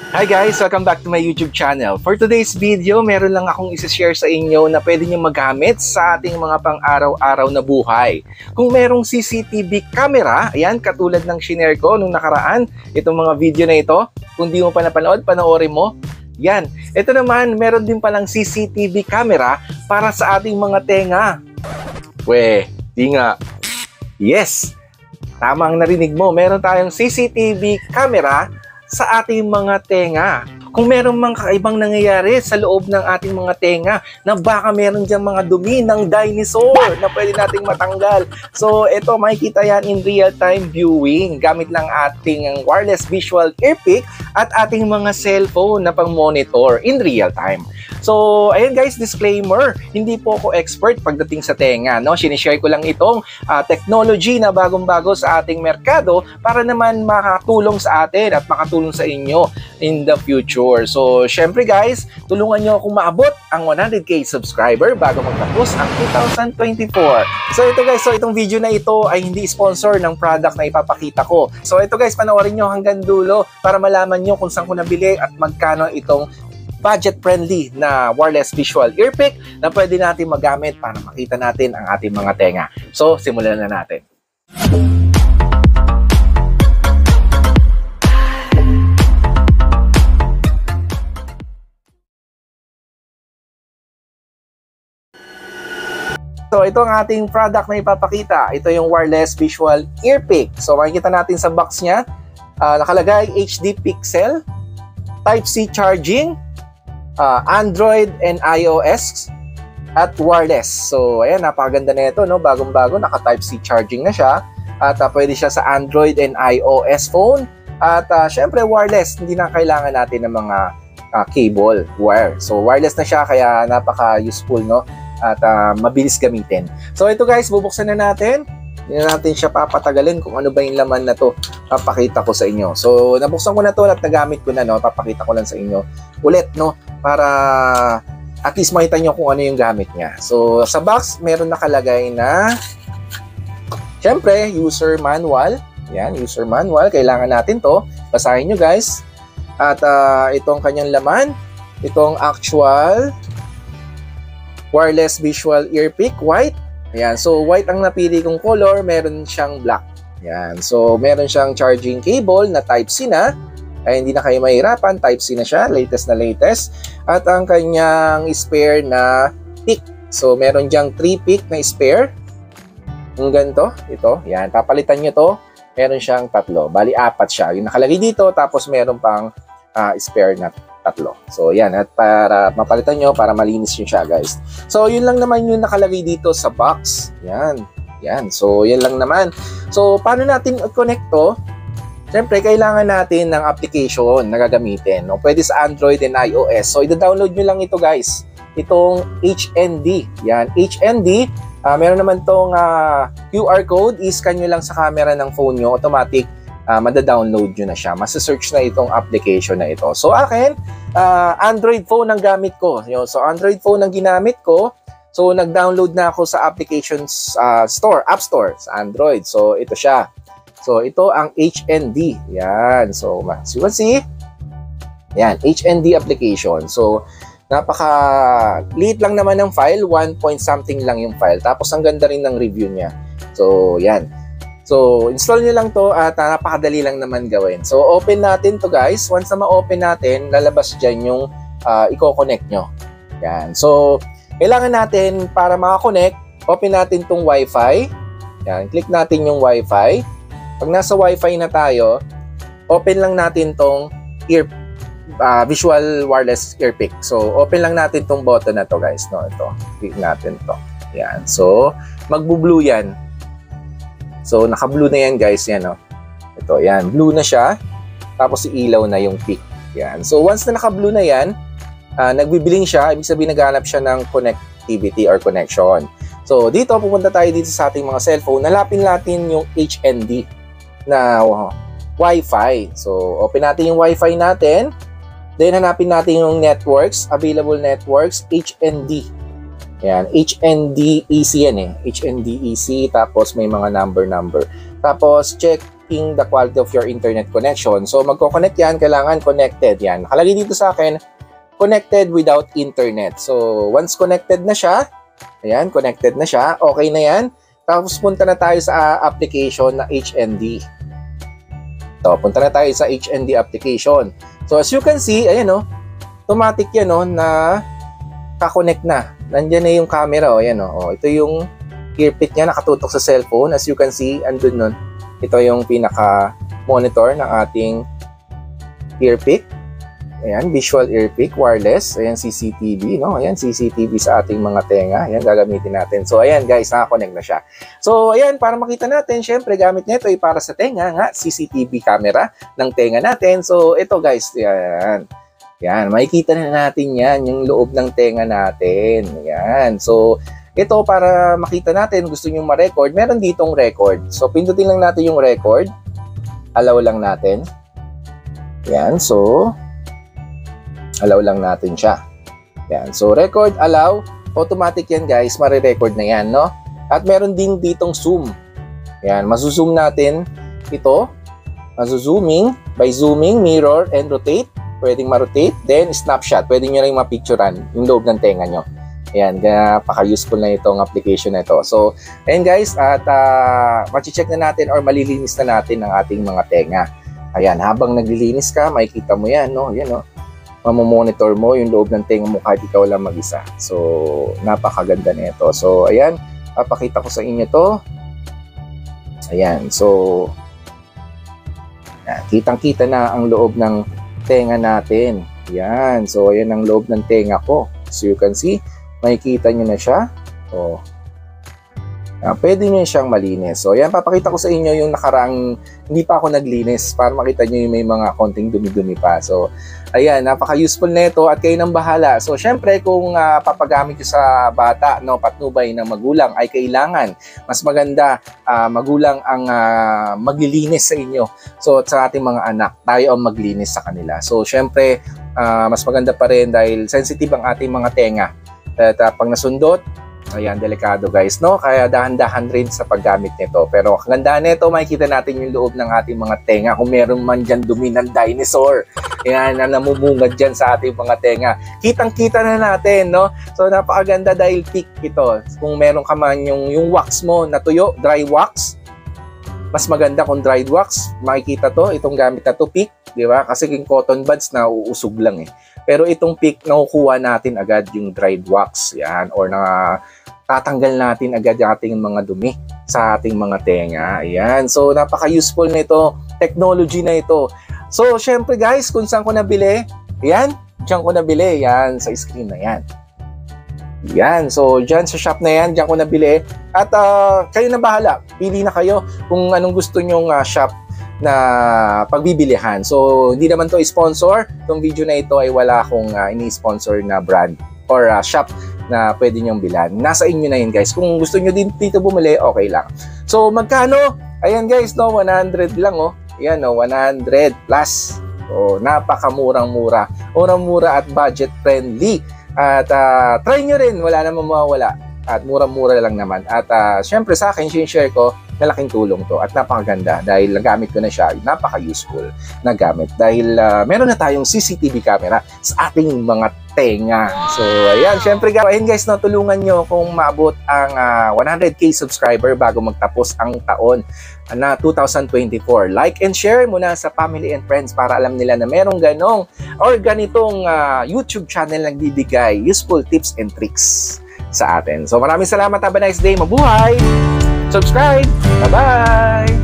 Hi guys! Welcome back to my YouTube channel. For today's video, meron lang akong isi-share sa inyo na pwede nyo magamit sa ating mga pang-araw-araw na buhay. Kung merong CCTV camera, ayan, katulad ng shinare ko nung nakaraan, itong mga video na ito, kung di mo pa napanood, panoorin mo. Yan. Ito naman, meron din palang CCTV camera para sa ating mga tenga. Di nga. Yes! Tama ang narinig mo, meron tayong CCTV camera sa ating mga tenga. Kung meron mang kakaibang nangyayari sa loob ng ating mga tenga na baka meron diyang mga dumi ng dinosaur na pwede nating matanggal. So, ito makikita yan in real-time viewing gamit lang ating wireless visual earpick at ating mga cellphone na pang-monitor in real-time. So, ayun guys, disclaimer, hindi po ako expert pagdating sa tenga, no? Sinishare ko lang itong technology na bagong-bago sa ating merkado para naman makatulong sa atin at makatulong sa inyo in the future. So, syempre guys, tulungan nyo akong maabot ang 100k subscriber bago magtapos ang 2024. So, ito guys, itong video na ito ay hindi sponsor ng product na ipapakita ko. So, ito guys, panoorin nyo hanggang dulo para malaman nyo kung saan ko nabili at magkano itong budget-friendly na wireless visual earpick na pwede natin magamit para makita natin ang ating mga tenga. So, simulan na natin. So, ito ang ating product na ipapakita. Ito yung wireless visual earpick. So, makikita natin sa box niya, nakalagay HD Pixel, Type-C charging, Android and iOS at wireless. So, ayan, napakaganda na ito, no? Bagong-bago, naka-Type-C charging na siya. At pwede siya sa Android and iOS phone. At syempre, wireless. Hindi na kailangan natin ng mga cable, wire. So, wireless na siya, kaya napaka-useful, no? At mabilis gamitin. So, ito guys, bubuksan na natin. Hindi na natin siya papatagalin kung ano ba yung laman na to. Papakita ko sa inyo. So, nabuksan ko na to at nagamit ko na, no? Papakita ko lang sa inyo ulit, no? Para at least makita nyo kung ano yung gamit niya. So, sa box, meron nakalagay na syempre, user manual. Yan, user manual. Kailangan natin to. Basahin nyo guys. At itong kanyang laman, itong actual wireless visual earpick, white. Ayan, so white ang napili kong color, meron siyang black. Ayan, so meron siyang charging cable na Type-C na. Ay, hindi na kayo mahirapan, Type-C na siya, latest na latest. At ang kanyang spare na pick. So meron diyang 3 pick na spare. Yung ganito, ito, yan, papalitan nyo to. Meron siyang 3, bali 4 siya. Yung nakalagay dito, tapos meron pang spare na 3. So, yan. At para mapalitan nyo, para malinis yun siya, guys. So, yun lang naman yung nakalagay dito sa box. Yan. Yan. So, yan lang naman. So, paano natin i-connect to? Siyempre, kailangan natin ng application na gagamitin. No? Pwede sa Android and iOS. So, i-download nyo lang ito, guys. Itong HND. Yan. HND. Meron naman tong QR code. I-scan nyo lang sa camera ng phone nyo. Automatic. Mada-download nyo na siya. Masa-search na itong application na ito. So, akin, Android phone ang gamit ko. So, Android phone ang ginamit ko. So, nag-download na ako sa applications store, App Store sa Android. So, ito siya. So, ito ang HND. Yan. So, as you can see, yan, HND application. So, napaka-liit lang naman ng file. 1 point something lang yung file. Tapos, ang ganda rin ng review niya. So, yan. So, install nyo lang to at napakadali lang naman gawin. So, open natin to guys. Once na ma-open natin, lalabas dyan yung i-connect nyo. Yan. So, kailangan natin para makakonect, open natin tong Wi-Fi. Yan. Click natin yung Wi-Fi. Pag nasa Wi-Fi na tayo, open lang natin tong visual wireless earpick. So, open lang natin tong button na to guys. No? Ito. Click natin to. Yan. So, magbu-blue yan. So, naka-blue na yan guys, yan o. Ito, yan. Blue na siya. Tapos, ilaw na yung peak. Yan. So, once na naka-blue na yan, nagbibiling siya. Ibig sabihin, naghanap siya ng connectivity or connection. So, dito, pupunta tayo dito sa ating mga cellphone. Nalapin natin yung HND na Wi-Fi. So, open natin yung Wi-Fi natin. Then, hanapin natin yung networks, available networks, HND. Yan, HNDEC yan eh. HNDEC, tapos may mga number. Tapos check checking the quality of your internet connection. So magko-connect yan, kailangan connected yan. Nakalagay dito sa akin, connected without internet. So once connected na siya, ayan, connected na siya, okay na yan. Tapos punta na tayo sa application na HND. So punta na tayo sa HND application. So as you can see, ayan o, automatic yan o, na kakonect na. Nandiyan na yung camera o, ayan o. Ito yung earpick niya, nakatutok sa cellphone. As you can see, andun nun. Ito yung pinaka-monitor ng ating earpick. Ayan, visual earpick, wireless. Ayan, CCTV, no? Ayan, CCTV sa ating mga tenga. Ayan, gagamitin natin. So, ayan guys, nakakonect na siya. So, ayan, para makita natin, syempre, gamit nito ay para sa tenga nga, CCTV camera ng tenga natin. So, ito guys, ayan. Yan, makikita na natin yan, yung loob ng tenga natin. Ayan, so, ito para makita natin, gusto nyo ma-record, meron ditong record. So, pindutin lang natin yung record. Allow lang natin. Yan, so, allow lang natin siya. Yan, so, record, allow. Automatic yan guys, marirecord na yan, no? At meron din ditong zoom. Yan, mazuzoom natin ito. Mazuzooming, by zooming, mirror, and rotate. Pwedeng ma-rotate. Then, snapshot. Pwede nyo rin ma-picturean yung loob ng tenga nyo. Ayan, napaka-useful na itong application na ito. So, ayan guys, at machi-check na natin or malilinis na natin ang ating mga tenga. Ayan, habang naglilinis ka, makikita mo yan, no? Ayan, no? Mamomonitor mo yung loob ng tenga mo kahit ikaw lang mag-isa. So, napakaganda na ito. So, ayan, papakita ko sa inyo to. Ayan, so, kitang-kita na ang loob ng tenga natin. Ayan, so, ayan ang loob ng tenga ko. So, you can see, makikita nyo na siya. So, pwede nyo siyang malinis. So, yan, papakita ko sa inyo yung nakaraang hindi pa ako naglinis para makita nyo yung may mga konting dumi-dumi pa. So, ayan, napaka-useful na ito at kayo nang bahala. So, syempre, kung papagamit nyo sa bata, no, patnubay ng magulang, ay kailangan mas maganda magulang ang maglilinis sa inyo. So, sa ating mga anak, tayo ang maglinis sa kanila. So, syempre, mas maganda pa rin dahil sensitive ang ating mga tenga. At pag nasundot, ayan, delikado guys, no? Kaya dahan-dahan rin sa paggamit nito. Pero kagandahan nito, makikita natin yung loob ng ating mga tenga. Kung meron man dyan dumi ng dinosaur, ayan, na namumungad dyan sa ating mga tenga. Kitang-kita na natin, no? So, napakaganda dahil thick ito. Kung meron ka man yung wax mo na tuyo, dry wax, mas maganda kung dried wax. Makikita to, itong gamit na to, pick, di ba? Kasi yung cotton buds na uusog lang eh. Pero itong pick, nakukuha natin agad yung dried wax. Yan. Or tatanggal natin agad yung ating mga dumi sa ating mga tenga. Ayan. So, napaka-useful na ito. Technology na ito. So, syempre guys, kung saan ko nabili, ayan, dyan ko nabili. Yan, sa screen na yan. Yan. So, dyan sa shop na yan, dyan ko nabili. At kayo na bahala. Pili na kayo kung anong gusto nyong shop na pagbibilihan. So, hindi naman to sponsor. Itong video na ito ay wala akong ini-sponsor na brand or shop na pwede nyong bilhan. Nasa inyo na yun guys. Kung gusto nyo din dito bumili, okay lang. So, magkano? Ayan guys, no, 100 lang, oh. Ayan, no, 100 plus. So, napakamurang-mura. Murang-mura at budget-friendly. At try nyo rin, wala namang mawawala. At murang-mura lang naman. At syempre sa akin, share ko, malaking tulong to at napakaganda dahil nagamit ko na siya, napaka-useful na gamit dahil meron na tayong CCTV camera sa ating mga tenga. So, ayan, syempre guys, no, tulungan nyo kung maabot ang 100k subscriber bago magtapos ang taon na 2024. Like and share muna sa family and friends para alam nila na merong ganong or ganitong YouTube channel na nagbibigay useful tips and tricks sa atin. So, maraming salamat. Have a nice day. Mabuhay! Subscribe! Bye-bye!